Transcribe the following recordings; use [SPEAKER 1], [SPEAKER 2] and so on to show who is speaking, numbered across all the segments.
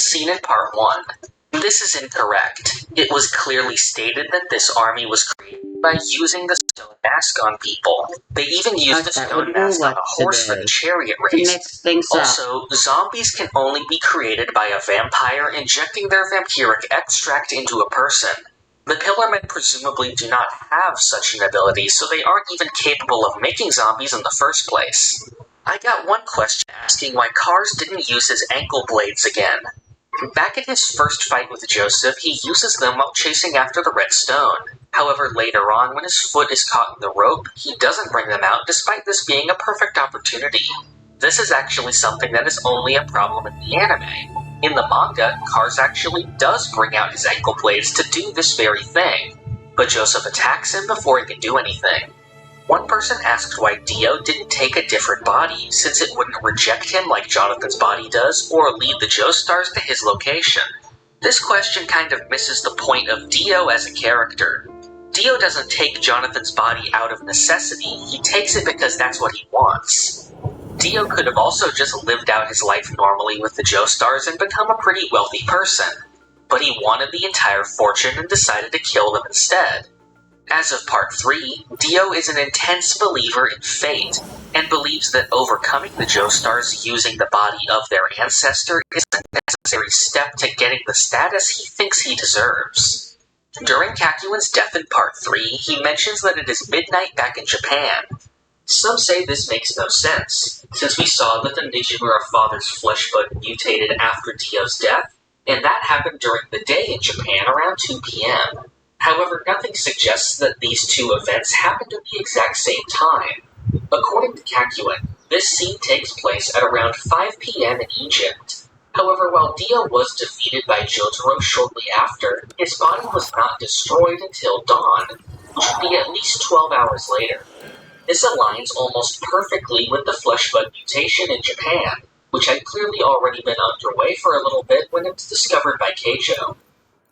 [SPEAKER 1] seen in Part 1. This is incorrect. It was clearly stated that this army was created by using the stone mask on people. They even used the stone mask on a horse for the chariot race. Also, zombies can only be created by a vampire injecting their vampiric extract into a person. The Pillarmen presumably do not have such an ability, so they aren't even capable of making zombies in the first place. I got one question asking why Cars didn't use his ankle blades again. Back in his first fight with Joseph, he uses them while chasing after the red stone. However, later on, when his foot is caught in the rope, he doesn't bring them out despite this being a perfect opportunity. This is actually something that is only a problem in the anime. In the manga, Cars actually does bring out his ankle blades to do this very thing, but Joseph attacks him before he can do anything. One person asked why Dio didn't take a different body, since it wouldn't reject him like Jonathan's body does, or lead the Joestars to his location. This question kind of misses the point of Dio as a character. Dio doesn't take Jonathan's body out of necessity, he takes it because that's what he wants. Dio could have also just lived out his life normally with the Joestars and become a pretty wealthy person, but he wanted the entire fortune and decided to kill them instead. As of Part 3, Dio is an intense believer in fate, and believes that overcoming the Joestars using the body of their ancestor is a necessary step to getting the status he thinks he deserves. During Kakuin's death in Part 3, he mentions that it is midnight back in Japan. Some say this makes no sense, since we saw that the Nijimura father's flesh bud mutated after Dio's death, and that happened during the day in Japan around 2 p.m. However, nothing suggests that these two events happened at the exact same time. According to Kakuin, this scene takes place at around 5 p.m. in Egypt. However, while Dio was defeated by Jotaro shortly after, his body was not destroyed until dawn, which would be at least 12 hours later. This aligns almost perfectly with the fleshbud mutation in Japan, which had clearly already been underway for a little bit when it was discovered by Keijo.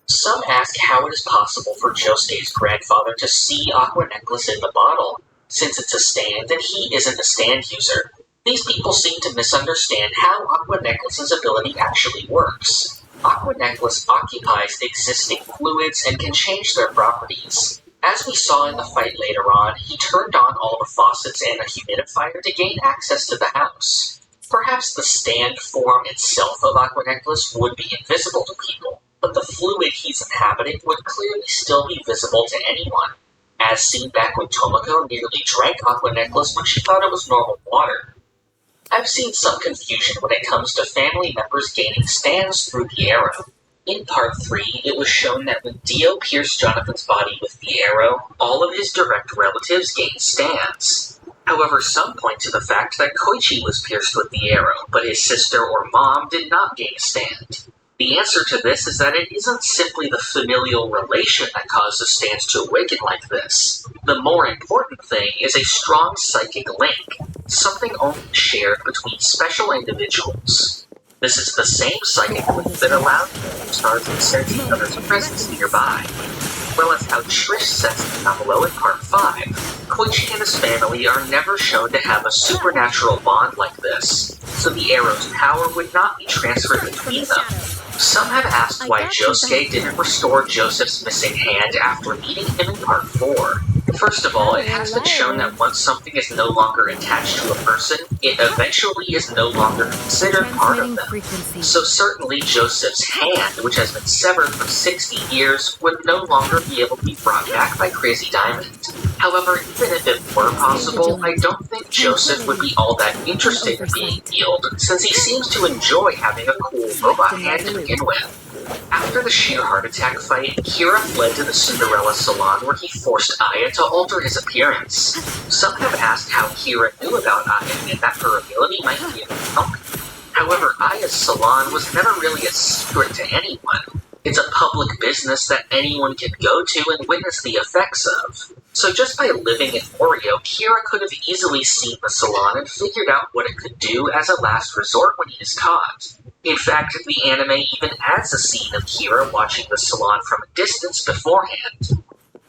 [SPEAKER 1] Some ask how it is possible for Josuke's grandfather to see Aqua Necklace in the bottle, since it's a stand and he isn't a stand user. These people seem to misunderstand how Aqua Necklace's ability actually works. Aqua Necklace occupies existing fluids and can change their properties. As we saw in the fight later on, he turned on all the faucets and a humidifier to gain access to the house. Perhaps the stand form itself of Aqua Necklace would be invisible to people, but the fluid he's inhabiting would clearly still be visible to anyone, as seen back when Tomoko nearly drank Aqua Necklace when she thought it was normal water. I've seen some confusion when it comes to family members gaining stands through the arrow. In Part 3, it was shown that when Dio pierced Jonathan's body with the arrow, all of his direct relatives gained stands. However, some point to the fact that Koichi was pierced with the arrow, but his sister or mom did not gain a stand. The answer to this is that it isn't simply the familial relation that causes stands to awaken like this. The more important thing is a strong psychic link, something only shared between special individuals. This is the same psychic link that allowed the stars to sense each other's presence nearby. Well as how Trish sensed Kamalo in Part 5, Koichi and his family are never shown to have a supernatural bond like this, so the arrow's power would not be transferred between them. Some have asked why Josuke didn't restore Joseph's missing hand after meeting him in Part 4. First of all, it has been shown that once something is no longer attached to a person, it eventually is no longer considered part of them. So certainly Joseph's hand, which has been severed for 60 years, would no longer be able to be brought back by Crazy Diamond. However, even if it were possible, I don't think Joseph would be all that interested in being healed, since he seems to enjoy having a cool robot hand to begin with. After the sheer heart attack fight, Kira fled to the Cinderella salon where he forced Aya to alter his appearance. Some have asked how Kira knew about Aya and that her ability might be a punk. However, Aya's salon was never really a secret to anyone. It's a public business that anyone can go to and witness the effects of. So just by living in Oreo, Kira could have easily seen the salon and figured out what it could do as a last resort when he is caught. In fact, the anime even adds a scene of Kira watching the salon from a distance beforehand.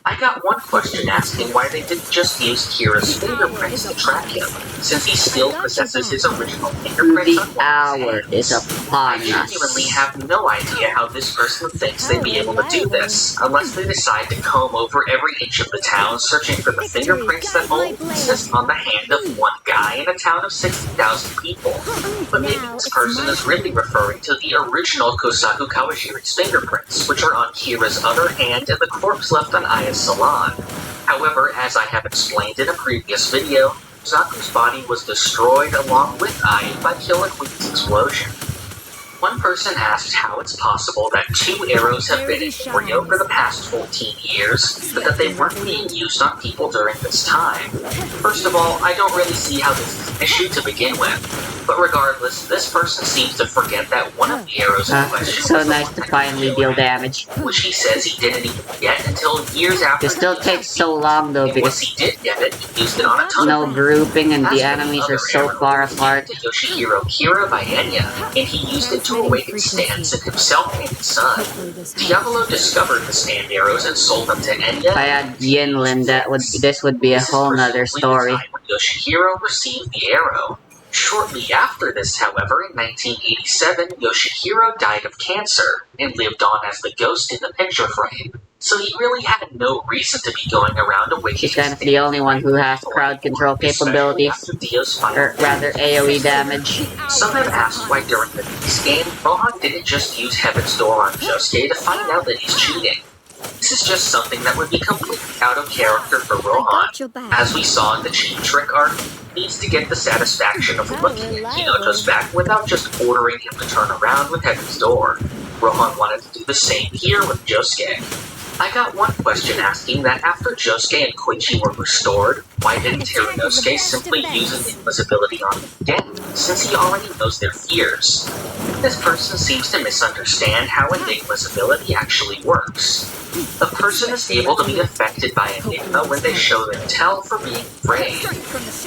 [SPEAKER 1] I got one question asking why they didn't just use Kira's fingerprints to track him, since he still possesses his original fingerprints on
[SPEAKER 2] The hour is upon
[SPEAKER 1] I genuinely
[SPEAKER 2] us.
[SPEAKER 1] have no idea how this person thinks they'd be able to do this, unless they decide to comb over every inch of the town searching for the fingerprints that only exist on the hand of one guy in a town of 60,000 people. But maybe this person is really referring to the original Kosaku Kawashiri's fingerprints, which are on Kira's other hand and the corpse left on Aya's salon. However, as I have explained in a previous video, Zaku's body was destroyed along with Aya by Killer Queen's explosion. One person asked how it's possible that 2 arrows have been in Oreo for the past 14 years, but that they weren't being used on people during this time. First of all, I don't really see how this is an issue to begin with. But regardless, this person seems to forget that one of the arrows in question
[SPEAKER 2] So
[SPEAKER 1] was the
[SPEAKER 2] nice
[SPEAKER 1] one
[SPEAKER 2] to
[SPEAKER 1] that
[SPEAKER 2] finally deal damage.
[SPEAKER 1] which he says he didn't even get until years after.
[SPEAKER 2] It still takes so long though
[SPEAKER 1] And once
[SPEAKER 2] because
[SPEAKER 1] he did get it, he used it on a ton
[SPEAKER 2] no
[SPEAKER 1] of
[SPEAKER 2] grouping and
[SPEAKER 1] As
[SPEAKER 2] the
[SPEAKER 1] for
[SPEAKER 2] enemies
[SPEAKER 1] other
[SPEAKER 2] are so
[SPEAKER 1] arrow,
[SPEAKER 2] far
[SPEAKER 1] he
[SPEAKER 2] apart.
[SPEAKER 1] gave it to Yoshihiro Kira by Enya, and he used it to awaken stands in himself and his son. Diavolo discovered the stand arrows and sold them to Enya.
[SPEAKER 2] If I had Yinlin, this would be a
[SPEAKER 1] This is
[SPEAKER 2] whole nother
[SPEAKER 1] presumably
[SPEAKER 2] story.
[SPEAKER 1] the time when Yoshihiro received the arrow. Shortly after this, however, in 1987, Yoshihiro died of cancer and lived on as the ghost in the picture frame. So he really had no reason to be going around awakening.
[SPEAKER 2] She's kind of the only one who has crowd control capabilities, or rather AoE damage.
[SPEAKER 1] Some have asked why during the Beast game, Rohan didn't just use Heaven's Door on Josuke to find out that he's cheating. This is just something that would be completely out of character for Rohan. As we saw in the cheat trick arc, he needs to get the satisfaction of looking at Kinoto's back without just ordering him to turn around with Heaven's Door. Rohan wanted to do the same here with Josuke. I got one question asking that after Josuke and Koichi were restored, why didn't Teranosuke simply use Enigma's ability on them again, since he already knows their fears? This person seems to misunderstand how Enigma's ability actually works. A person is able to be affected by Enigma when they show their tell for being afraid.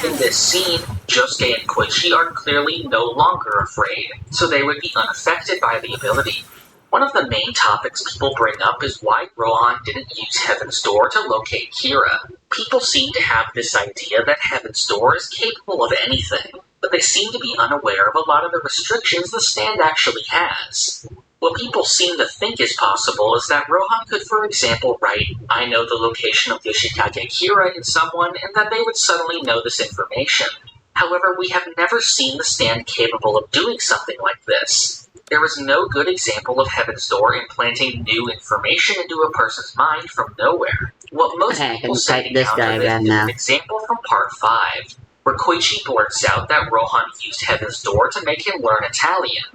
[SPEAKER 1] In this scene, Josuke and Koichi are clearly no longer afraid, so they would be unaffected by the ability. One of the main topics people bring up is why Rohan didn't use Heaven's Door to locate Kira. People seem to have this idea that Heaven's Door is capable of anything, but they seem to be unaware of a lot of the restrictions the stand actually has. What people seem to think is possible is that Rohan could, for example, write, "I know the location of Yoshikage Kira" in someone, and that they would suddenly know this information. However, we have never seen the stand capable of doing something like this. There is no good example of Heaven's Door implanting new information into a person's mind from nowhere. What most people say encounter this is an example from Part 5, where Koichi blurts out that Rohan used Heaven's Door to make him learn Italian.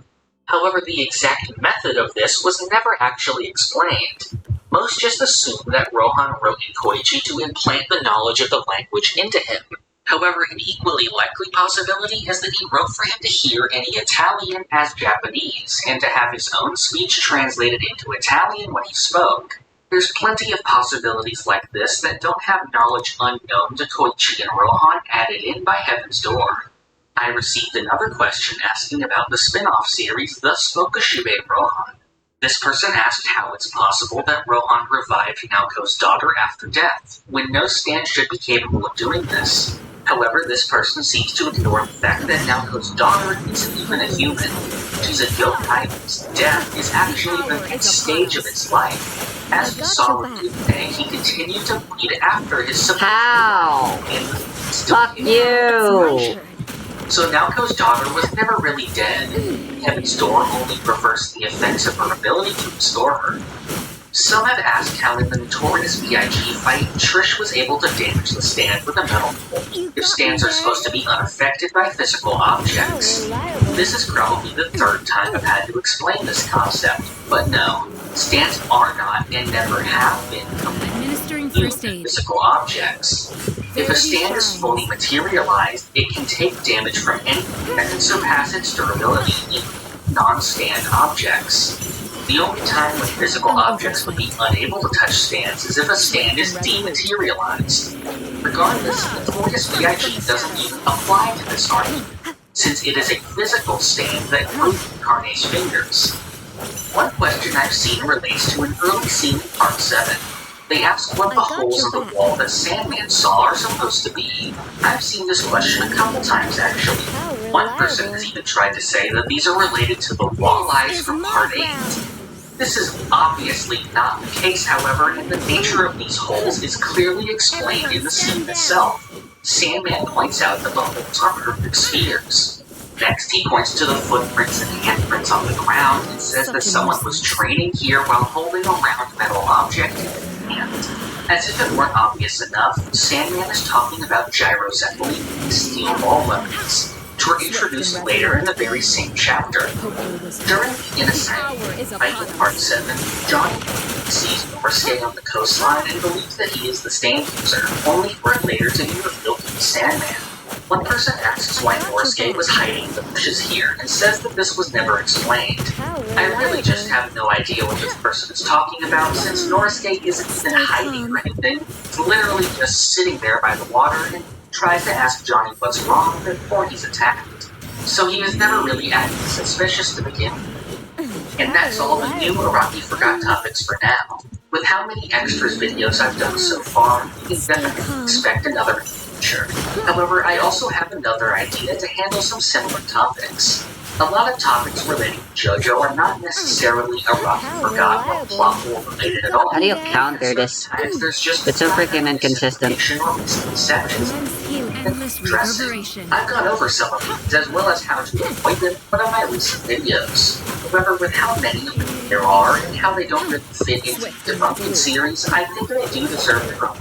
[SPEAKER 1] However, the exact method of this was never actually explained. Most just assume that Rohan wrote in Koichi to implant the knowledge of the language into him. However, an equally likely possibility is that he wrote for him to hear any Italian as Japanese, and to have his own speech translated into Italian when he spoke. There's plenty of possibilities like this that don't have knowledge unknown to Koichi and Rohan added in by Heaven's Door. I received another question asking about the spin-off series The Spokeshube Rohan. This person asked how it's possible that Rohan revived Naoko's daughter after death, when no stand should be capable of doing this. However, this person seems to ignore the fact that Naoko's daughter isn't even a human. She's a goat type. Death is actually the next stage of its life. As we saw with Gunpei, he continued to bleed after his
[SPEAKER 2] How? Fuck you!
[SPEAKER 1] So Naoko's daughter was never really dead. Heaven's Door only reversed the effects of her ability to restore her. Some have asked how in the notorious BIG fight, Trish was able to damage the stand with a metal pole, if stands are supposed to be unaffected by physical objects. This is probably the third time I've had to explain this concept, but no, stands are not and never have been completely immune to physical objects. If a stand is fully materialized, it can take damage from anything that can surpass its durability, including non-stand objects. The only time when physical objects would be unable to touch stands is if a stand is dematerialized. Regardless, Notorious BIG doesn't even apply to this argument, since it is a physical stand that grew from Carne's fingers. One question I've seen relates to an early scene in Part 7. They ask what the holes in the wall that Sandman saw are supposed to be. I've seen this question a couple times actually. One person has even tried to say that these are related to the walleyes from Part 8. This is obviously not the case, however, and the nature of these holes is clearly explained in the scene itself. Sandman points out that the holes are perfect spheres. Next, he points to the footprints and handprints on the ground and says that someone was training here while holding a round metal object in his hand. As if it weren't obvious enough, Sandman is talking about gyrocephaly and steel ball weapons, which were introduced later in the very same chapter. During the Innocent fight in Part 7, Johnny sees Norsuke on the coastline and believes that he is the stand user, only for it later to be revealed to be Sandman. One person asks why Norsuke was hiding in the bushes here and says that this was never explained. I really just have no idea what this person is talking about, since Norsuke isn't even hiding or anything. He's literally just sitting there by the water and tries to ask Johnny what's wrong before he's attacked. So he was never really acting suspicious to begin with. And that's all the new Araki Forgot topics for now. With how many extras videos I've done so far, you can definitely expect another. Sure. However, I also have another idea to handle some similar topics. A lot of topics relating to JoJo are not necessarily Araki Forgot or plot hole related at all.
[SPEAKER 2] How do you counter this?
[SPEAKER 1] There's just
[SPEAKER 2] It's so freaking inconsistent.
[SPEAKER 1] or misconceptions. I've gone over some of these, as well as how to avoid them in one of my recent videos. However, with how many of them there are and how they don't really fit into the debunking series, I think they do deserve their own.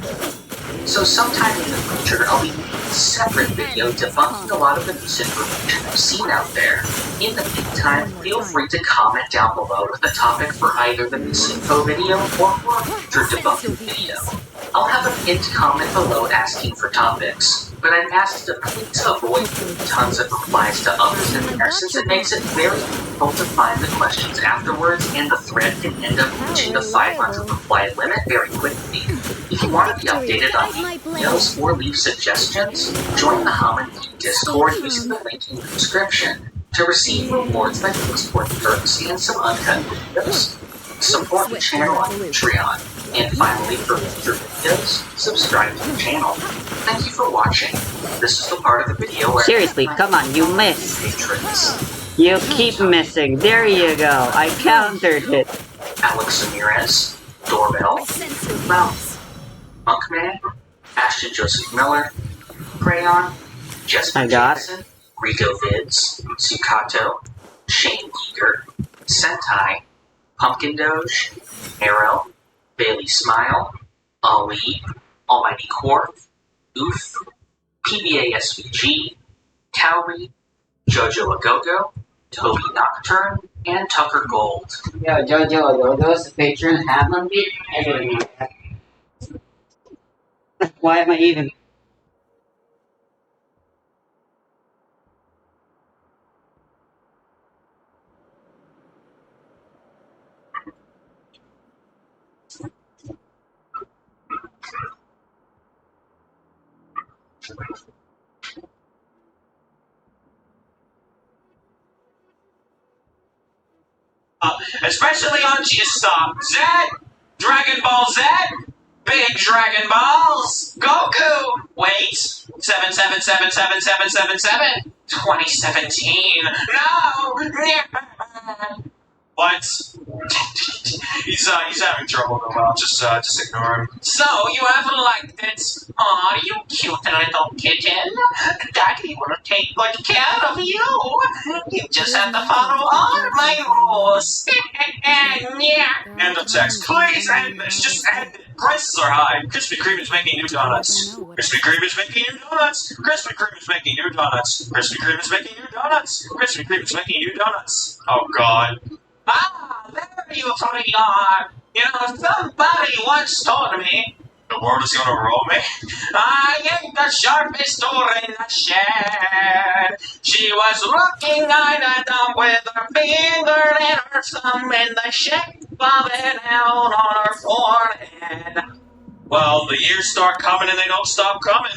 [SPEAKER 1] So sometime in the future, I'll be making a separate video debunking a lot of the misinformation I've seen out there. In the meantime, feel free to comment down below with a topic for either the misinfo video or for a future debunking video. I'll have a pinned comment below asking for topics, but I'm asked to please avoid tons of replies to others in there since it makes it very difficult to find the questions afterwards and the thread can end up reaching the 500 reply limit very quickly. If you want to be updated on new videos or leave suggestions, join the Haman Discord using the link in the description to receive rewards like Discord perks and some uncut videos. Support the channel on Patreon. And finally, for future videos, subscribe to the channel. Thank you for watching. This is the part of the video where...
[SPEAKER 2] Seriously, come on, you missed.
[SPEAKER 1] Patrons.
[SPEAKER 2] You keep missing. There you go. I countered it.
[SPEAKER 1] Alex Ramirez, Doorbell, Ralph, Monkman, Ashton Joseph Miller, Crayon, Jessica Jackson, Rico Vids, Sukato, Shane Beaker, Sentai, Pumpkin Doge, Arrow, Bailey Smile, Ali, Almighty Quarth, Oof, PBA SVG, Cowrie, Jojo Agogo, Toby Nocturne, and Tucker Gold.
[SPEAKER 2] Yo, Jojo Agogo's patron Hammond beat? I don't know that. Why am I even?
[SPEAKER 3] Especially on G-Stop. Z! Dragon Ball Z! Big Dragon Balls! Goku! Wait! 77777777! 2017! No! What? he's having trouble though. Well, just ignore him. So, you haven't liked it? Aw, you cute little kitten. Daddy will take good care of you. You just have to follow all my rules. End of text. Please end this. Just end it. Prices are high. Krispy Kreme is making new donuts. Krispy Kreme is making new donuts. Krispy Kreme is making new donuts. Krispy Kreme is making new donuts. Krispy Kreme is making new donuts. Oh God. Ah, there you three are. You know, somebody once told me the world is gonna roll me. I ain't the sharpest tool in the shed. She was looking eyed up with her finger and her thumb in the shape of it out on her forehead. Well, the years start coming and they don't stop coming.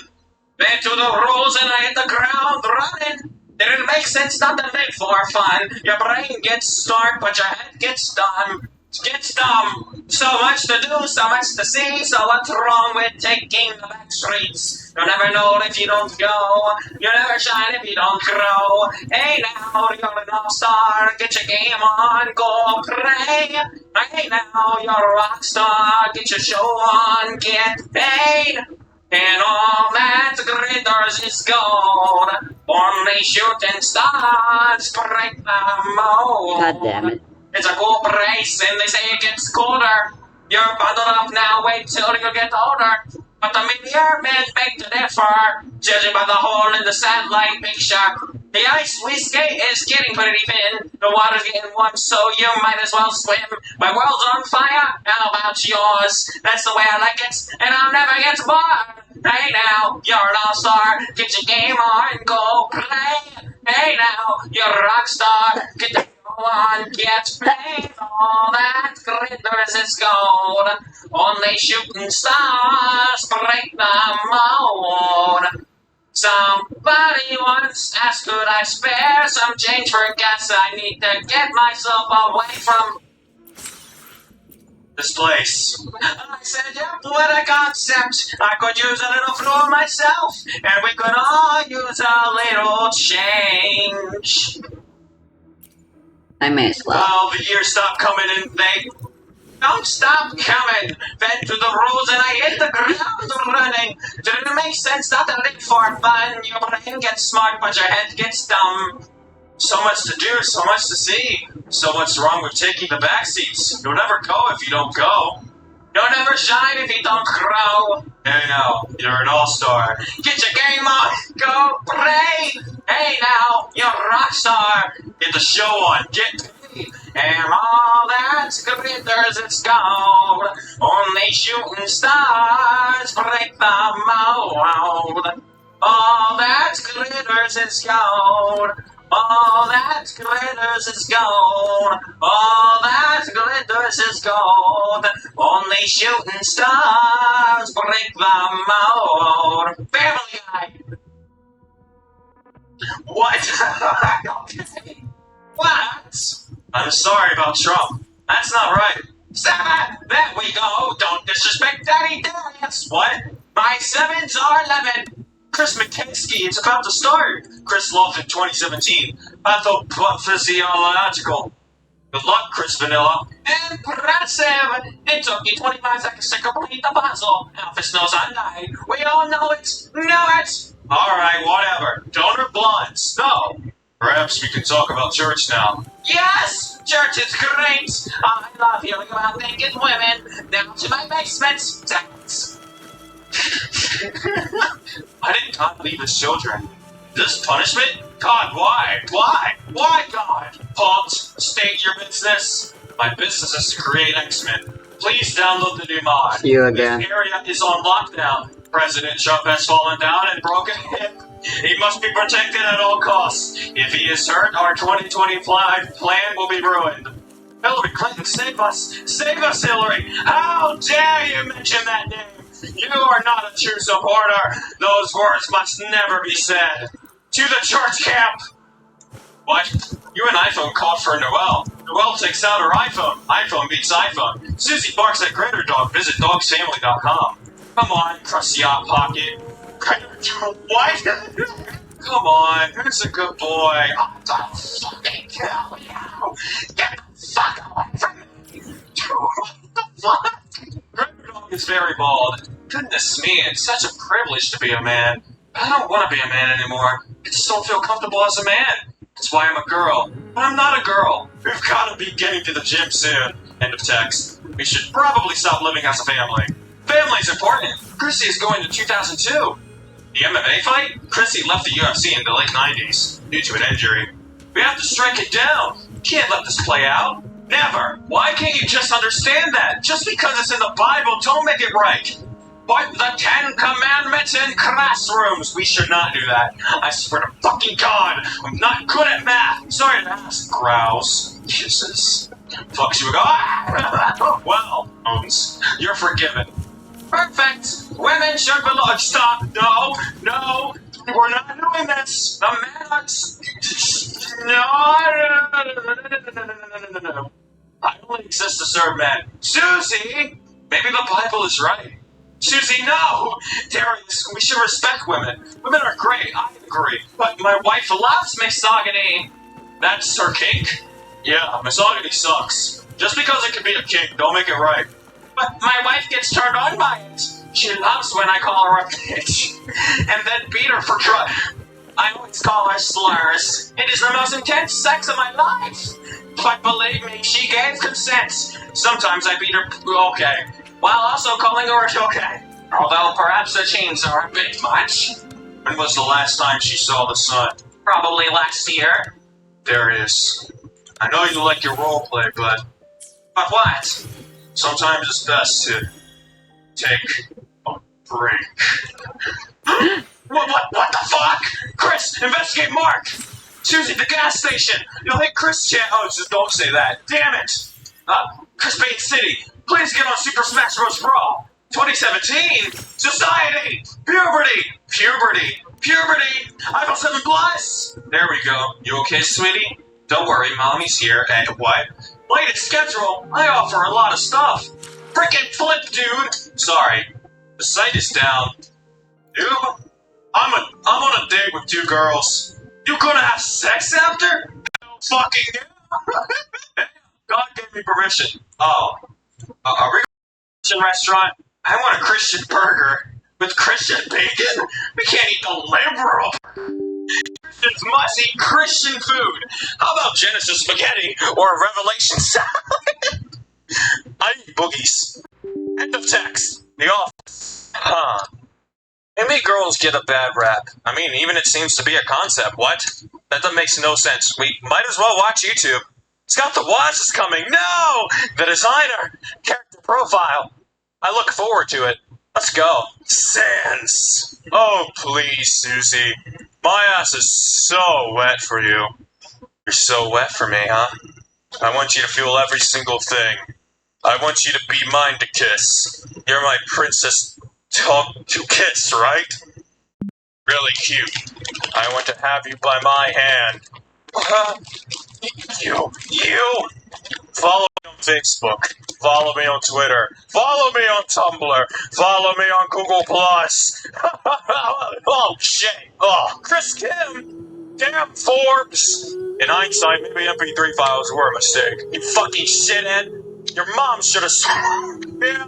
[SPEAKER 3] Back to the rules and I hit the ground running. Did it make sense not to live for fun? Your brain gets stark, but your head gets done. Gets dumb. So much to do, so much to see. So what's wrong with taking the back streets? You'll never know if you don't go. You'll never shine if you don't grow. Hey now, you're an all-star. Get your game on, go play. Hey now, you're a rock star. Get your show on, get paid. And all that glitters is gold. Only shooting stars break the mold.
[SPEAKER 2] God damn it.
[SPEAKER 3] It's a cool place, and they say it gets colder. You're bundled up now, wait till you get older. But the meteormen beg to differ, judging by the hole in the satellite picture. The ice we skate is getting pretty thin. The water's getting warm, so you might as well swim. My world's on fire, how about yours? That's the way I like it, and I'll never get bored. Hey now, you're an all-star, get your game on, go play. Hey now, you're a rock star, get the one gets paid. All that glitters is gold. Only shooting stars break the mold. Somebody once asked, could I spare some change for gas? I need to get myself away from this place. I said, yeah, what a concept. I could use a little floor myself, and we could all use a little change.
[SPEAKER 2] I may as well.
[SPEAKER 3] Oh, the years stop coming and they don't stop coming. Bend to the rules and I hit the ground running. Did it make sense not to live for fun? Your brain gets smart, but your head gets dumb. So much to do, so much to see. So much wrong with taking the back seats. You'll never go if you don't go. You'll never shine if you don't grow. Hey now, you're an all-star. Get your game on, go play. Hey now, you're a rock star. Get the show on, get paid. And all that glitters is gold. Only shooting stars break the mold. All that glitters is gold. All that glitters is gold. All that glitters is gold. Only shooting stars break the mold. Family Guy. What? Okay. What? I'm sorry about Trump. That's not right. Seven! There we go! Don't disrespect Daddy Darius! What? My sevens are 11! Chris McKinsky, it's about to start! Chris Love in 2017. Pathophysiological. Good luck, Chris Vanilla. Impressive! It took you 25 seconds to complete the puzzle. Alphys knows I lied. We all know it! Know it! Alright, whatever. Donor blondes. No. Perhaps we can talk about church now. Yes! Church is great! I love hearing about naked women. Down to my basement. Thanks. Why did God leave his children? This punishment? God, why? Why? Why, God? Halt. State your business. My business is to create X-Men. Please download the new mod.
[SPEAKER 2] See you again.
[SPEAKER 3] This area is on lockdown. President Trump has fallen down and broken hip. He must be protected at all costs. If he is hurt, our 2025 plan will be ruined. Hillary Clinton, save us! Save us, Hillary! How dare you mention that name? You are not a true supporter. Those words must never be said. To the church camp! What? You and iPhone called for Noelle. Noelle takes out her iPhone. iPhone beats iPhone. Susie barks at Greater Dog. Visit dogsfamily.com. Come on, crusty hot pocket. What? Come on, who's a good boy? I'm gonna fucking kill you! Get the fuck away from me! What the fuck? Greater Dog is very bald. Goodness me, it's such a privilege to be a man. But I don't want to be a man anymore. I just don't feel comfortable as a man. That's why I'm a girl. But I'm not a girl. We've got to be getting to the gym soon. End of text. We should probably stop living as a family. Family's important. Chrissy is going to 2002. The MMA fight? Chrissy left the UFC in the late 90s due to an injury. We have to strike it down. Can't let this play out. Never. Why can't you just understand that? Just because it's in the Bible, don't make it right. Put the 10 Commandments in classrooms. We should not do that. I swear to fucking God, I'm not good at math. Sorry to ask. Growls. Kisses. Fucks you go. Ah! Well, Holmes, you're forgiven. Perfect. Women should belong. Stop. No. No. We're not doing this. The man. No. I only exist to serve men. Susie! Maybe the Bible is right. Susie, no! Darius, we should respect women. Women are great, I agree. But my wife loves misogyny. That's her kink? Yeah, misogyny sucks. Just because it can be a kink, don't make it right. But my wife gets turned on by it. She loves when I call her a bitch. And then beat her for I always call her slurs. It is the most intense sex of my life. But believe me, she gave consent. Sometimes I beat her okay, while also calling her okay. Although perhaps the chains are a bit much. When was the last time she saw the sun? Probably last year. Darius, I know you like your roleplay, but what? Sometimes it's best to take a break. What the fuck? Chris, investigate Mark! Susie, the gas station! You'll hit Chris Oh, just don't say that. Damn it! Chris Payne City, please get on Super Smash Bros. Brawl! 2017! Society! Puberty! iPhone 7 Plus! There we go. You okay, sweetie? Don't worry, mommy's here. And what? Latest schedule! I offer a lot of stuff! Frickin' flip, dude! Sorry. The site is down. Dude? I'm on a date with 2 girls. You gonna have sex after? Fucking yeah. God gave me permission. Oh. Are we a Christian restaurant? I want a Christian burger. With Christian bacon? We can't eat the liberal. Christians must eat Christian food. How about Genesis spaghetti or a Revelation salad? I eat boogies. End of text. The Office. Huh. Maybe girls get a bad rap. I mean, even it seems to be a concept. What? That makes no sense. We might as well watch YouTube. Scott the Watch is coming. No! The designer. Character profile. I look forward to it. Let's go. Sans. Oh, please, Susie. My ass is so wet for you. You're so wet for me, huh? I want you to feel every single thing. I want you to be mine to kiss. You're my princess to kiss, right? Really cute. I want to have you by my hand. You. Follow me on Facebook. Follow me on Twitter. Follow me on Tumblr. Follow me on Google+. Oh, shit. Oh, Chris Kim. Damn Forbes. In hindsight, maybe MP3 files were a mistake. You fucking shithead. Your mom should have... Yeah.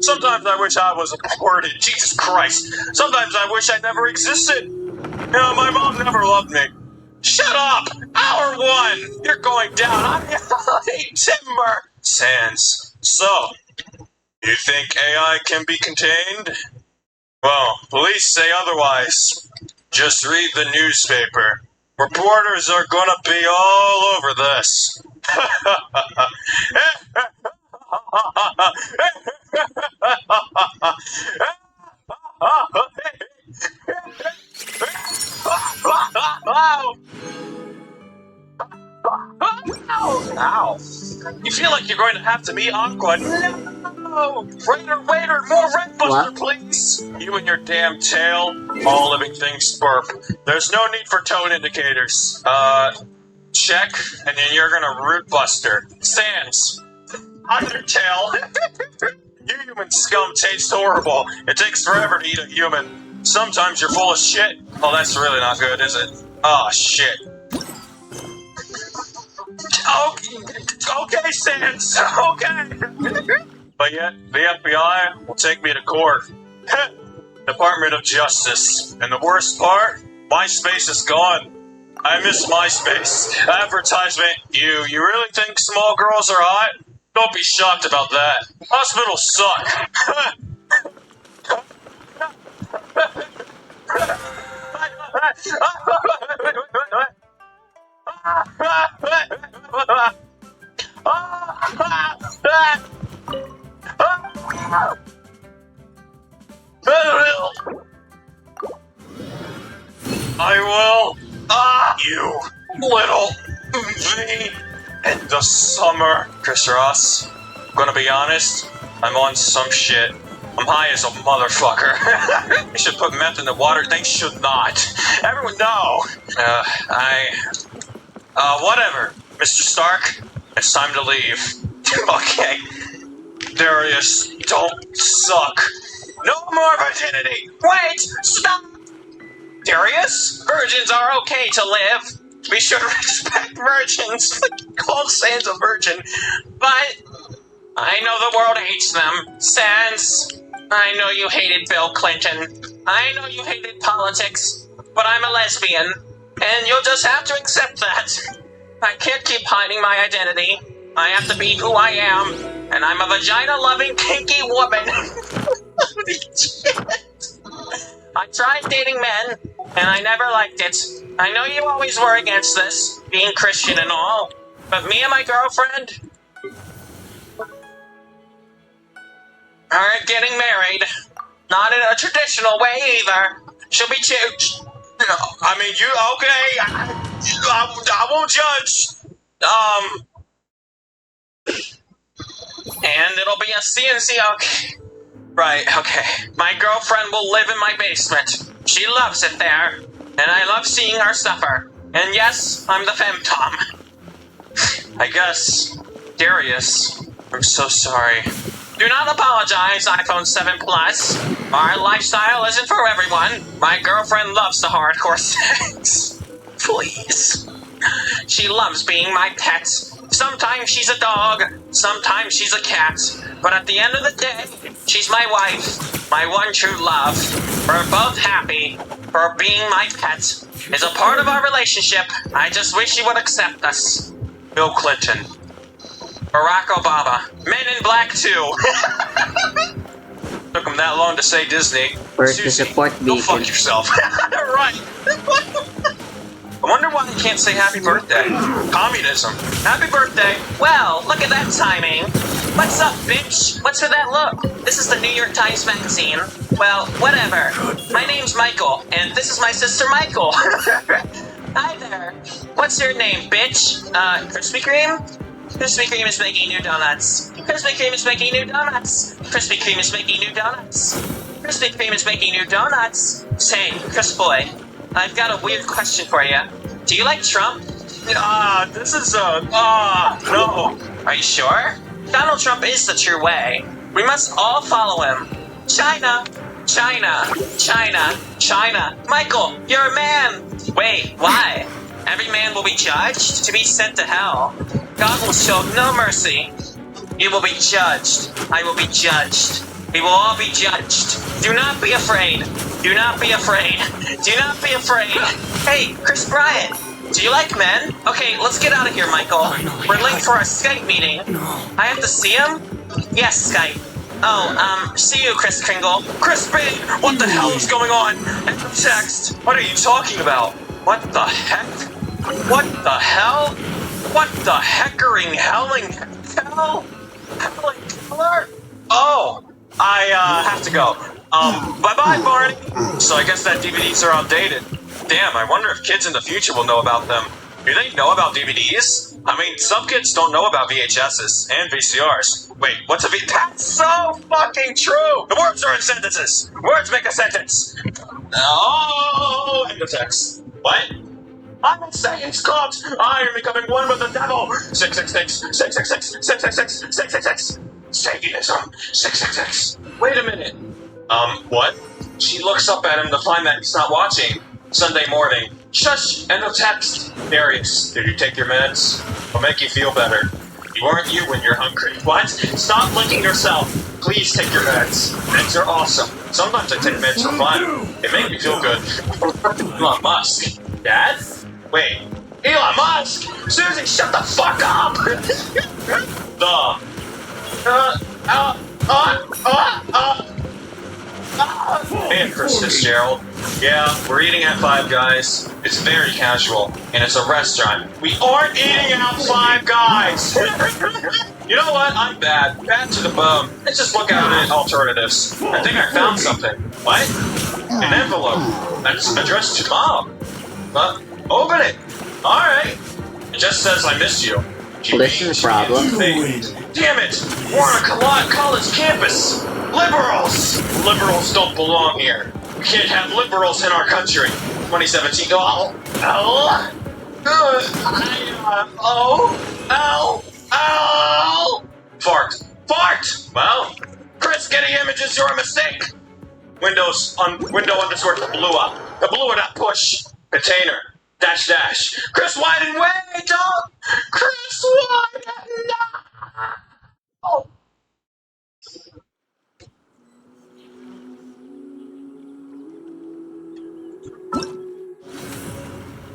[SPEAKER 3] Sometimes I wish I was aborted. Jesus Christ. Sometimes I wish I never existed. You know, my mom never loved me. Shut up! Hour 1! You're going down. I'm timber. Sans. So, you think AI can be contained? Well, police say otherwise. Just read the newspaper. Reporters are gonna be all over this. Ow. You feel like you're going to have to meet Aqua. No! Waiter, more Red Buster, please! You and your damn tail. All living things burp. There's no need for tone indicators. Check, and then you're gonna root Buster. Sans. Undertale. You human scum taste horrible. It takes forever to eat a human. Sometimes you're full of shit. Oh, that's really not good, is it? Oh, shit. Okay, Sans. Okay. But yet, the FBI will take me to court. Department of Justice. And the worst part? MySpace is gone. I miss MySpace. Advertisement. You really think small girls are hot? Don't be shocked about that. Hospitals suck. I will. You little V. In the summer. Chris Ross, I'm gonna be honest, I'm on some shit. I'm high as a motherfucker. They should put meth in the water. They should not. Everyone, no. Whatever. Mr. Stark, It's time to leave. Okay. Darius, don't suck. No more virginity! Wait! Stop! Darius? Virgins are okay to live. We should respect virgins. Called Sans a virgin. But I know the world hates them. Sans, I know you hated Bill Clinton. I know you hated politics. But I'm a lesbian. And you'll just have to accept that. I can't keep hiding my identity. I have to be who I am. And I'm a vagina-loving, kinky woman. Holy shit. I tried dating men, and I never liked it. I know you always were against this, being Christian and all. But me and my girlfriend are getting married. Not in a traditional way either. She'll be cute. I mean, you, okay. I won't judge. And it'll be a CNC, okay. Right, okay. My girlfriend will live in my basement. She loves it there. And I love seeing her suffer. And yes, I'm the femtom. I guess. Darius, I'm so sorry. Do not apologize, iPhone 7 Plus. Our lifestyle isn't for everyone. My girlfriend loves the hardcore sex. Please. She loves being my pet. Sometimes she's a dog, sometimes she's a cat. But at the end of the day, she's my wife, my one true love. We're both happy. Her being my pet is a part of our relationship. I just wish you would accept us. Bill Clinton. Barack Obama. Men in Black 2. Took him that long to say Disney.
[SPEAKER 2] Where's the support
[SPEAKER 3] go
[SPEAKER 2] beacon?
[SPEAKER 3] fuck yourself. Right. I wonder why they can't say happy birthday. Communism. Happy birthday.
[SPEAKER 1] Well, look at that timing. What's up, bitch? What's with that look? This is the New York Times Magazine. Well, whatever. My name's Michael, and this is my sister Michael. Hi there. What's your name, bitch? Krispy Kreme? Krispy Kreme is making new donuts. Krispy Kreme is making new donuts. Krispy Kreme is making new donuts. Krispy Kreme is making new donuts. Say, Chris boy, I've got a weird question for you. Do you like Trump?
[SPEAKER 3] This is, no.
[SPEAKER 1] Are you sure? Donald Trump is the true way. We must all follow him. China, China, China, China. Michael, you're a man. Wait, why? Every man will be judged to be sent to hell. God will show no mercy. You will be judged. I will be judged. We will all be judged. Do not be afraid. Do not be afraid. Do not be afraid. Hey, Chris Bryant. Do you like men? Okay, let's get out of here, Michael. We're late for our Skype meeting. I have to see him? Yes, Skype. Oh, see you, Chris Kringle.
[SPEAKER 3] Crispy! What the hell is going on? End of text. What are you talking about? What the heck? What the hell? What the heckering helling hell? Helling killer? Oh, I have to go. Bye-bye, Barney. So I guess that DVDs are outdated. Damn, I wonder if kids in the future will know about them. Do they know about DVDs? I mean, some kids don't know about VHSs and VCRs. Wait, what's a That's so fucking true! The words are in sentences! Words make a sentence! Oh, end of text. What? I'm in Satan's cult! I am becoming one with the devil! 666, 666, 666, 666. Satanism, 666. Wait a minute. What? She looks up at him to find that he's not watching. Sunday morning. Shush! End of text. Darius, did you take your meds? It'll make you feel better. You aren't you when you're hungry. What? Stop licking yourself. Please take your meds. Meds are awesome. Sometimes I take meds for fun. They make me feel good. Elon Musk. Dad? Wait. Elon Musk! Susie, shut the fuck up! Hey, Chris Fitzgerald. Yeah, we're eating at Five Guys. It's very casual, and it's a restaurant. We aren't eating at Five Guys! You know what? I'm bad. Bad to the bone. Let's just look at alternatives. I think I found something. What? An envelope. That's addressed to Mom. Open it. Alright. It just says I missed you.
[SPEAKER 2] Well, this is a problem.
[SPEAKER 3] Damn it! We're on a college campus! Liberals! Liberals don't belong here. We can't have liberals in our country. 2017. Oh! Ow! Fart. Fart! Well, Chris, getting images, you're a mistake. Window underscore blew up. The blew it up, push. Container. Dash dash. Chris Wyden, wait, dog! Chris Wyden, no!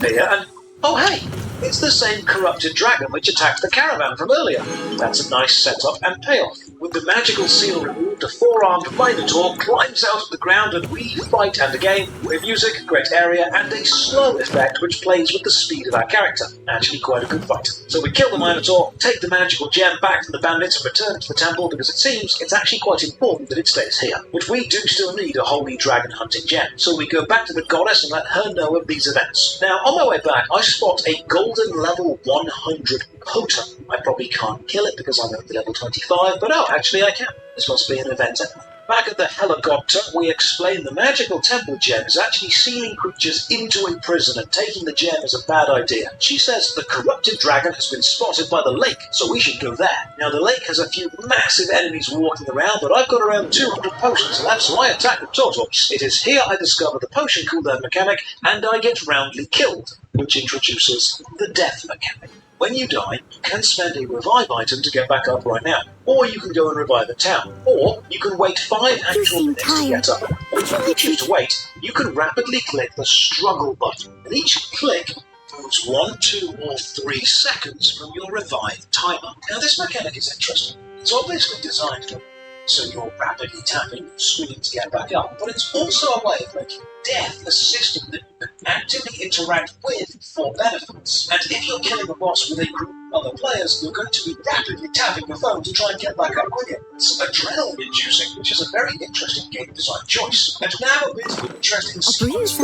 [SPEAKER 4] Here, oh hey, it's the same corrupted dragon which attacked the caravan from earlier. That's a nice setup and payoff. With the magical seal removed, a four-armed Minotaur climbs out of the ground and we fight, and again, great music, great area, and a slow effect which plays with the speed of our character. Actually quite a good fight. So we kill the Minotaur, take the magical gem back from the bandits and return it to the temple because it seems it's actually quite important that it stays here. Which we do still need a holy dragon hunting gem. So we go back to the goddess and let her know of these events. Now, on my way back, I spot a golden level 100 totem. I probably can't kill it because I'm only level 25, but oh, actually I can. This must be an event. Back at the helicopter, we explain the magical temple gem is actually sealing creatures into a prison, and taking the gem is a bad idea. She says the corrupted dragon has been spotted by the lake, so we should go there. Now the lake has a few massive enemies walking around, but I've got around 200 potions left, so I attack the tortoise. It is here I discover the potion cooldown mechanic, and I get roundly killed, which introduces the death mechanic. When you die, you can spend a revive item to get back up right now. Or you can go and revive a town. Or you can wait 5 actual minutes to get up. Or if you choose to wait, you can rapidly click the struggle button. And each click moves 1, 2, or 3 seconds from your revive timer. Now this mechanic is interesting. It's obviously designed to so you're rapidly tapping your screen to get back up, but it's also a way of making death a system that you can actively interact with for benefits. And if you're killing a boss with a group of other players, you're going to be rapidly tapping your phone to try and get back up quicker. It's adrenaline-inducing, which is a very interesting game design choice. And now a bit of an interesting sequence.
[SPEAKER 5] Do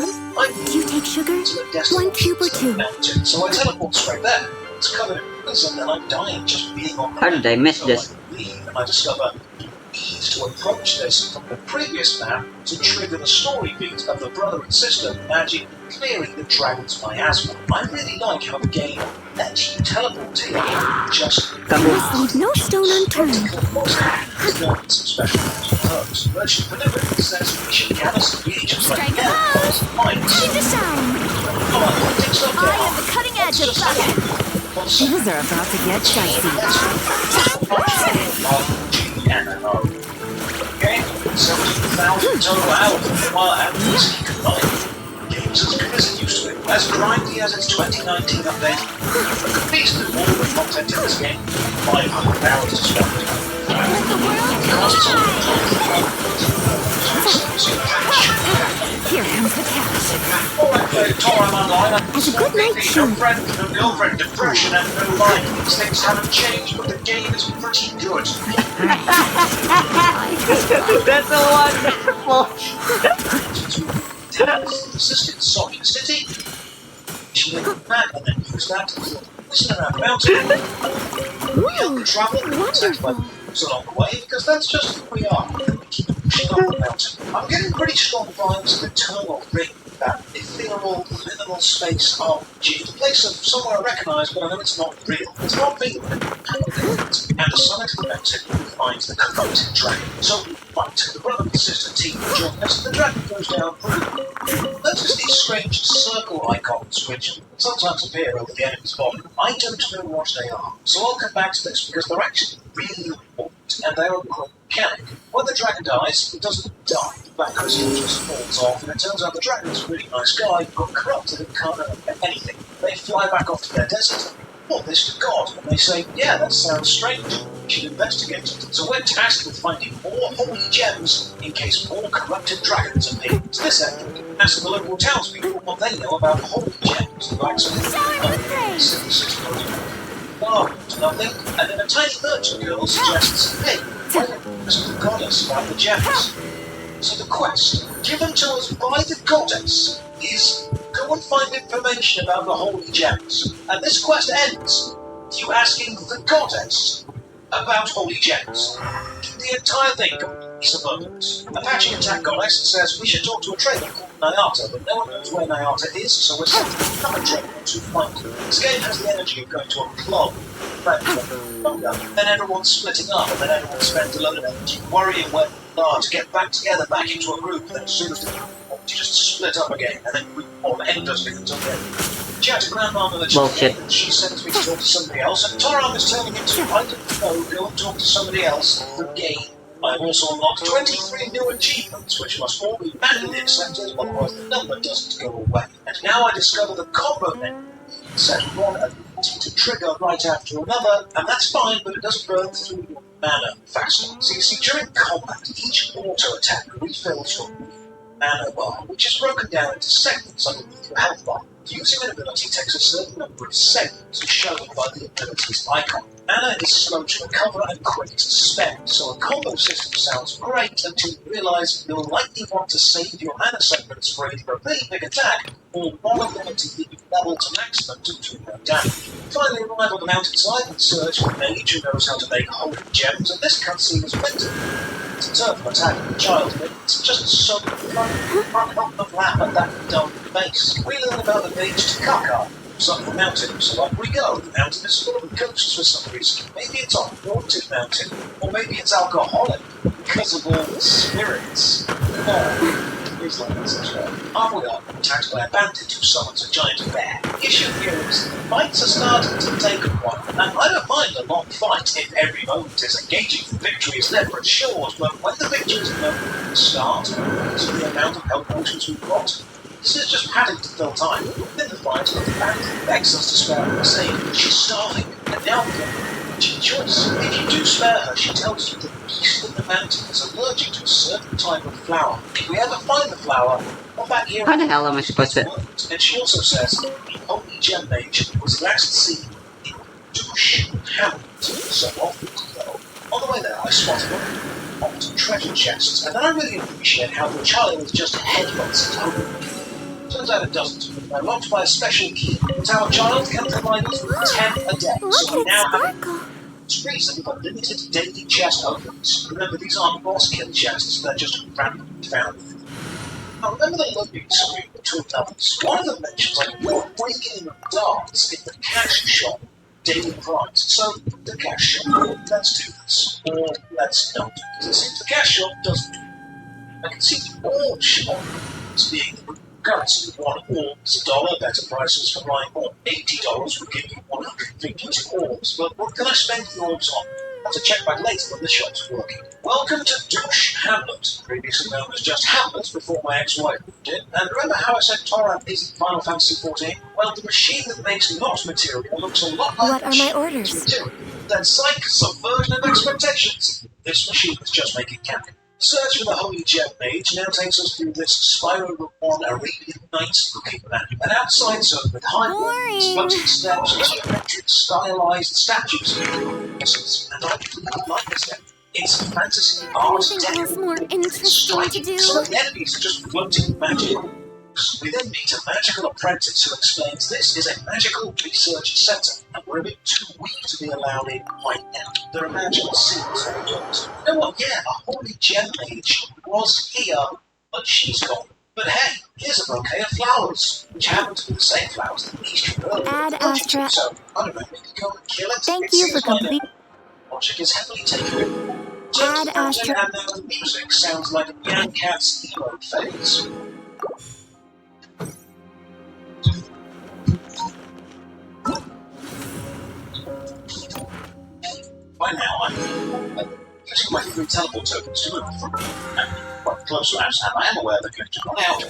[SPEAKER 5] you take sugar? 1 cube or 2?
[SPEAKER 4] Mountain, so I teleport straight there. It's covered in rivers, and then I'm dying just being on the
[SPEAKER 2] How did I miss this?
[SPEAKER 4] I leave, and I discover need to approach this from the previous map to trigger the story beat of the brother and sister magic clearing the dragon's miasma. I really like how the game lets you teleport here. Just
[SPEAKER 5] Must leave no stone unturned.
[SPEAKER 4] some special perks. Virtual Delivery says we should gather some reagents like that.
[SPEAKER 5] Time to shine! I am the cutting edge of fire! Things are about to get dicey.
[SPEAKER 4] Okay, 70,000 total hours while out easy combined. Game's as good as it used to be, as grindy as its 2019 update. A good piece of all the content in this game, 500 hours to spend.
[SPEAKER 5] Here comes the catch.
[SPEAKER 4] As
[SPEAKER 5] a good night show.
[SPEAKER 4] No friend, no girlfriend, depression, and no life. These things haven't changed, but the game is pretty good.
[SPEAKER 2] That's a wonderful.
[SPEAKER 4] Persistent Sonic City. She went back and then used that to listen around the mountain. We have to travel attacked by moves along the way because that's just who we are. We keep pushing up the mountain. I'm getting pretty strong vibes of Eternal Ring, that ethereal, liminal space RPG. The place of somewhere I recognise, but I know it's not real. It's not real. And a summit of the mountain finds the corrupted dragon. So we fight. The brother and sister team join us, and the dragon goes down pretty. Notice these strange circle icons, which sometimes appear over the enemy's body. I don't know what they are, so I'll come back to this because they're actually really important, and they're a great mechanic. When the dragon dies, it doesn't die. The back crystal just falls off, and it turns out the dragon's a really nice guy, but corrupted and can't remember anything. They fly back off to their desert, report this to God, and they say, yeah, that sounds strange. We should investigate it. So we're tasked with finding more holy gems in case more corrupted dragons appear. To this end, ask the local townspeople what they know about holy gems. Like some nothing, and then a tiny merchant girl suggests, hey, why don't you ask the goddess about the gems? So the quest, given to us by the goddess, is go and find information about the holy gems. And this quest ends with you asking the goddess about holy gems. The entire thing completely subverts. Apache attack goddess says we should talk to a trader called Nyata, but no one knows where Nyata is, so we're sent to become a trader to find him. This game has the energy of going to a club Then everyone's splitting up, and then everyone spends a lot of energy worrying where they are to get back together, back into a group, and then as soon as they just split up again, and then we all endlessly until then. She had a grandmama that she sends me to talk to somebody else, and Toram is telling me to, I don't know, go and talk to somebody else for game. I have also unlocked 23 new achievements, which must all be manually accepted, otherwise the number doesn't go away. And now I discover the combo menu set one ability to trigger right after another, and that's fine, but it doesn't burn through your mana faster. So you see, during combat, each auto attack refills your mana bar, which is broken down into segments underneath your health bar. Using an ability takes a certain number of segments, shown by the ability's icon. Mana is slow to recover and quick to spend, so a combo system sounds great until you realise you'll likely want to save your mana segments for either a really big attack or one ability that you level to maximum to do no damage. Finally arrive on the mountainside and search for a mage who knows how to make holy gems, and this cutscene is meant to turn from attacking a child, but it's just so fun. Run up the map at that dumb base. We learn about the mage to Kakar. Up the mountain, so up we go. The mountain is full of ghosts for some reason. Maybe it's a haunted mountain, or maybe it's alcoholic because of all the spirits. Please like this as well. Halfway up, attacked by a bandit who summons a giant bear. The issue here is the fights are starting to take a while, and I don't mind a long fight if every moment is engaging. The victory is never assured, but when the victory is moment to start, to the amount of health potions we've got. This is just padding to fill time. Then the fight, the bandit begs us to spare her, saying she's starving, and now we have a choice. If you do spare her, she tells you that the beast in the mountain is allergic to a certain type of flower. If we ever find the flower, come back here.
[SPEAKER 2] How the hell am I supposed to?
[SPEAKER 4] And she also says the holy gem mage was last seen in Douche Hamlet so often ago. On the way there, I spotted one treasure chests, and then I really appreciate how the child just headbutts it over. Turns out it doesn't. They're locked by a special key. But our child can provide us with 10 a day, so we now have reason for limited daily chest opens. Remember, these aren't boss kill chests, they're just randomly found. Now remember the loading screen between levels. One of them mentions like you're breaking in the darts in the cash shop daily price. So the cash shop, let's do this. Or let's not. Because it seems the cash shop doesn't do it. I can see the orb shop as being the currency. One orb is $1, better prices for buying more. $80 would give you 152 orbs, but what can I spend the orbs on? I'll have to check back later when the shop's working. Welcome to Douche Hamlet, previously known as just Hamlet before my ex-wife moved in. And remember how I said Toram isn't Final Fantasy XIV? Well, the machine that makes not material looks a lot like
[SPEAKER 5] What are my orders?
[SPEAKER 4] material. Then psych, subversion of expectations. This machine is just making camping. Search for the Holy Gem Mage now takes us through this Spiral on Arabian Nights looking map. An outside zone with high walls, floating steps, and geometric stylized statues. And I really like this game. It's fantasy art
[SPEAKER 5] Anything else more interesting to do?
[SPEAKER 4] Some of the enemies are just floating magical. We then meet a magical apprentice who explains this is a magical research centre, and we're a bit too weak to be allowed in right now. There are magical seals on the doors. You know what? Yeah, a holy gem mage was here, but she's gone. But hey, here's a bouquet of flowers, which happen to be the same flowers that leashed from earlier.
[SPEAKER 5] Ad Astra.
[SPEAKER 4] So, I don't know, maybe go and kill it.
[SPEAKER 5] Thank you for complete.
[SPEAKER 4] Logic is heavily taken.
[SPEAKER 5] Ad Astra.
[SPEAKER 4] And now the music sounds like a Young Cat's emo phase. By now, I'm using my free teleport tokens to move from quite close maps, and I am aware they're going to run out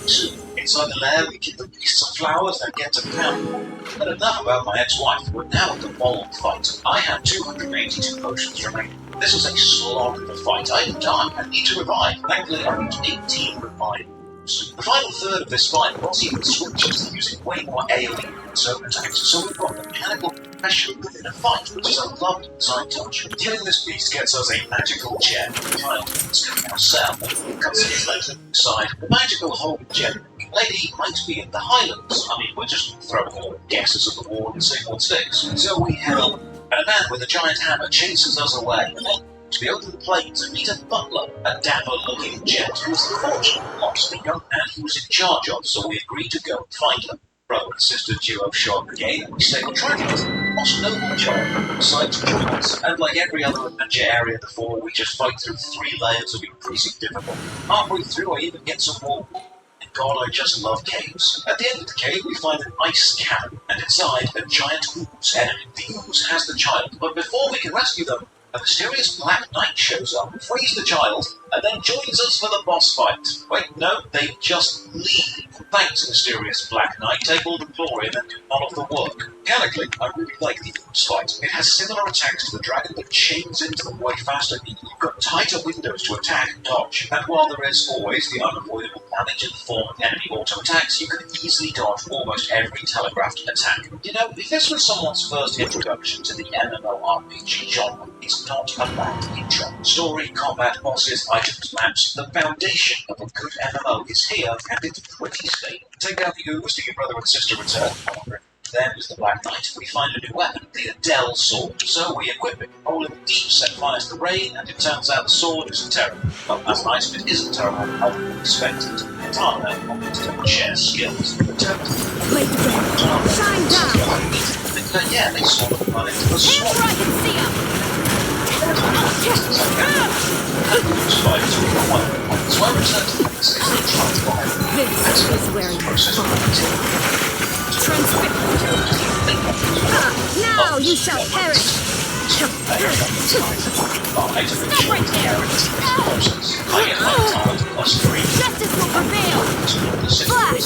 [SPEAKER 4] soon. Inside the lair, we give the beasts some flowers, then get to town. But enough about my ex-wife. We're now at the long fight. I have 282 potions remaining. This is a slog of a fight. I am done. I need to revive. Thankfully, I reached 18 revive. The final third of this fight was even switches to using way more AoE than certain attacks, so we've got mechanical pressure within a fight, which is a lovely design touch. Killing this beast gets us a magical gem, child is coming ourselves. Cutscenes later inside, the magical holy gem lady might be in the Highlands. I mean, we're just throwing all guesses at the wall and seeing what sticks. So we head on, and a man with a giant hammer chases us away. To the open plains and meet a butler, a dapper-looking gent who is unfortunately lost the young man he was in charge of, so we agreed to go and find him. Brother and sister duo show up again, and we say we're trying to most noble job decides to join us. And like every other adventure area before, we just fight through 3 layers of increasing difficulty. Halfway through, I even get some more. And God, I just love caves. At the end of the cave, we find an ice cannon, and inside, a giant ooze enemy. The ooze has the child, but before we can rescue them, a mysterious black knight shows up, frees the child, and then joins us for the boss fight. Wait, no, they just leave. Thanks, mysterious black knight. Take all the glory and then do none of the work. Mechanically, I really like the ooze fight. It has similar attacks to the dragon, but chains into them way faster. You've got tighter windows to attack and dodge. And while there is always the unavoidable damage in the form of enemy auto attacks, you can easily dodge almost every telegraphed attack. You know, if this was someone's first introduction to the MMORPG genre, it's not a bad intro. Story, combat, bosses, items, maps, the foundation of a good MMO is here, and it's pretty stable. Take out the ooze, do your brother and sister return. Then, as the Black Knight, we find a new weapon, the Adele sword. So we equip it, roll in the deep, set fires to the rain, and it turns out the sword isn't terrible. Well, that's nice, but it isn't terrible. I would have expected it. Katana don't share skills.
[SPEAKER 5] Wait, shine down!
[SPEAKER 4] Yeah, they sort of run into the
[SPEAKER 5] Hands
[SPEAKER 4] swamp.
[SPEAKER 5] where I can see 'em!
[SPEAKER 4] So I returned to the next station and tried to buy it.
[SPEAKER 5] This is where you fall. Now you shall perish! Stop right there! Justice will prevail! Flash!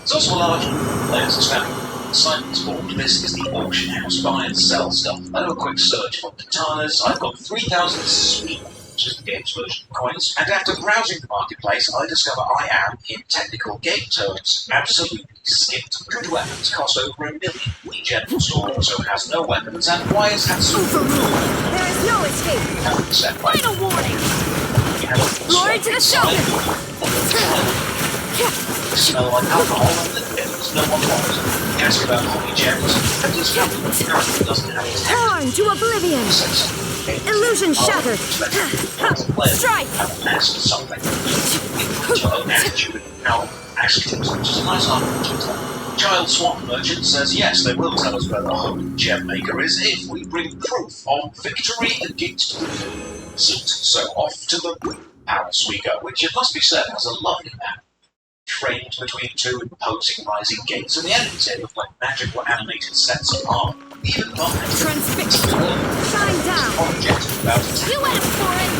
[SPEAKER 4] It's also a large players expanding. Simon's board. This is the auction house. Buy and sell stuff. I do a quick search for katanas. I've got 3,000 sweet, which is the game's version of coins. And after browsing the marketplace, I discover I am, in technical game terms, absolutely skipped. Good weapons cost over $1 million. The general store also has no weapons, and why is that so?
[SPEAKER 5] There is no escape! Final warning! Glory to the shogun!
[SPEAKER 4] Smell like alcohol and the devils no one wants. Ask about holy gems, and this character doesn't have his
[SPEAKER 5] Torn to oblivion! Illusion shattered! Strike!
[SPEAKER 4] Ask something. Your own attitude and power. Ask him, which is a nice argument. Child Swamp Merchant says yes, they will tell us where the holy gem maker is if we bring proof of victory against the so off to the palace we go, which it must be said has a lovely map. Framed between 2 imposing rising gates, and the enemies here look like magical animated sets of armor. Even
[SPEAKER 5] Transfixed! Shine down!
[SPEAKER 4] Objective about it.
[SPEAKER 5] You went for it!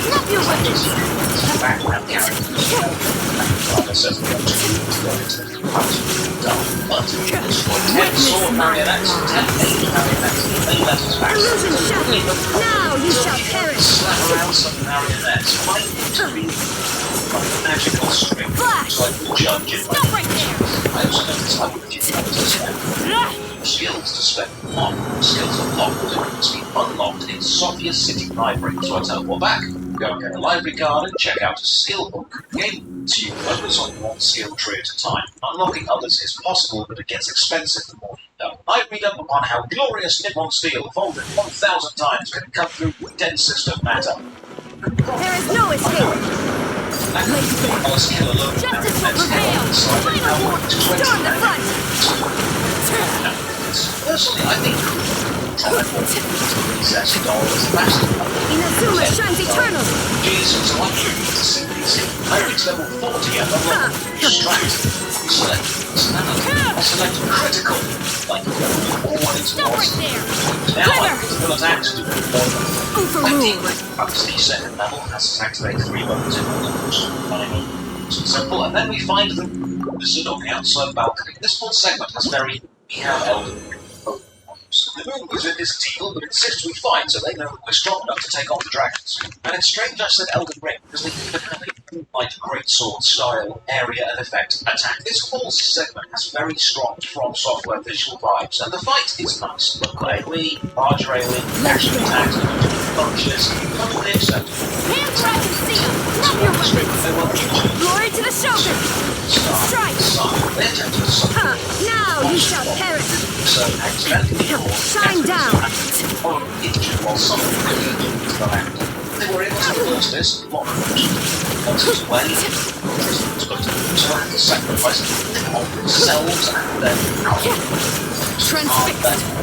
[SPEAKER 5] Drop your weapons!
[SPEAKER 4] Background character. Like I said, the objective to go into the but destroy 10 sword marionettes, 10 mage marionettes, they let us back.
[SPEAKER 5] Illusion shattered! Now you shall perish!
[SPEAKER 4] Slap around some marionettes, find to be like magical string.
[SPEAKER 5] Flash!
[SPEAKER 4] So I can judge it.
[SPEAKER 5] Stop right there!
[SPEAKER 4] I also noticed I would give you to spend. Skills to spend on. Skills unlocked and must be unlocked in Sofia City Library. So I teleport back, go and get a library card and check out a skill book. Game to focus on one skill tree at a time. Unlocking others is possible, but it gets expensive the more you know. I read up upon how glorious Nippon steel, folded 1,000 times, can cut through densest of matter.
[SPEAKER 5] There is no escape! Justice will prevail! Final warning! Storm the front!
[SPEAKER 4] Personally, I think $1,000 massive.
[SPEAKER 5] Inazuma shines eternal!
[SPEAKER 4] Jesus, I want you to see these. I reached level 40 and I'm distracted. Select critical. Like,
[SPEAKER 5] Stop right there!
[SPEAKER 4] now I will attack to do
[SPEAKER 5] Overruled!
[SPEAKER 4] Obviously, second level has to activate 3 buttons in order to simple, and then we find the wizard on the outside balcony. This full segment has very we have Elden Ring. The moon wizard is evil, but insists we fight, so they know that we're strong enough to take on the dragons. And it's strange I said Elden Ring, because they even have a like greatsword style, area and effect attack. This whole segment has very strong From Software visual vibes, and the fight is nice. Local AoE, larger AoE, action attacks, punches, totally acceptable.
[SPEAKER 5] Hands where I can see them! Drop your weapons! Glory to the shogun! Strike! Now you shall perish!
[SPEAKER 4] Shine
[SPEAKER 5] down!
[SPEAKER 4] Or while something into the land. They were able to reverse this a lot. Once it was away, they had to sacrifice of themselves and their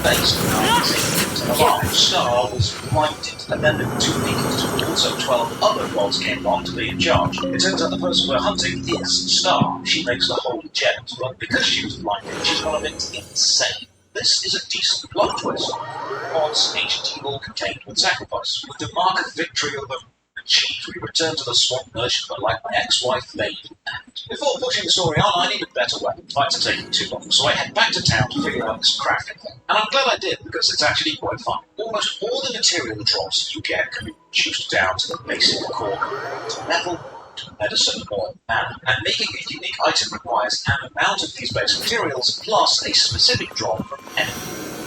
[SPEAKER 4] base. A large star was blinded, and then the two beacons, also 12 other gods came along to be in charge. It turns out the person we're hunting is Star. She makes the whole gems, but because she was blinded, she's gone a bit insane. This is a decent plot twist. Gods, ancient evil contained with sacrifice. With the mark of victory over achieved, we return to the swamp nurtured but like my ex-wife Lady. Before pushing the story on, I needed better weapons. Fights are taking too long, so I head back to town to figure out this crafting thing. And I'm glad I did, because it's actually quite fun. Almost all the material drops you get can be reduced down to the basic core components: metal, medicine, or mana. And making a unique item requires an amount of these basic materials, plus a specific drop from enemy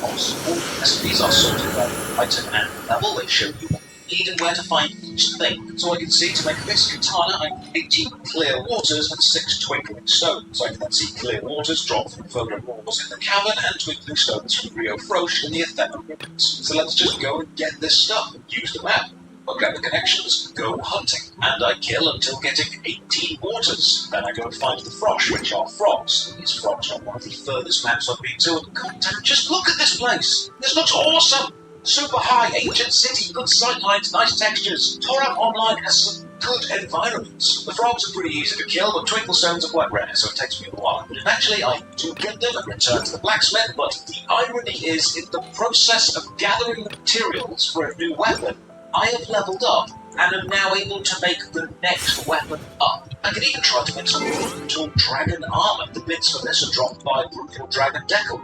[SPEAKER 4] boss. All recipes are sorted by item and level. They show you what you need and where to find each thing. So I can see to make this katana, I need 18 clear waters and 6 twinkling stones. I can then see clear waters drop from further walls in the cavern and twinkling stones from Rio Frosh in the ephemeral ruins. So let's just go and get this stuff and use the map. Look at the connections, go hunting. And I kill until getting 18 waters. Then I go and find the Frosh, which are frogs. These frogs are one of the furthest maps I've been to. And goddamn, just look at this place! This looks awesome! Super high, ancient city, good sightlines, nice textures. Torab Online has some good environments. The frogs are pretty easy to kill, but twinkle stones are quite rare, so it takes me a while. But eventually I do get them and return to the blacksmith, but the irony is, in the process of gathering the materials for a new weapon, I have leveled up and am now able to make the next weapon up. I can even try to make some brutal dragon armor. The bits for this are dropped by brutal dragon Deckle.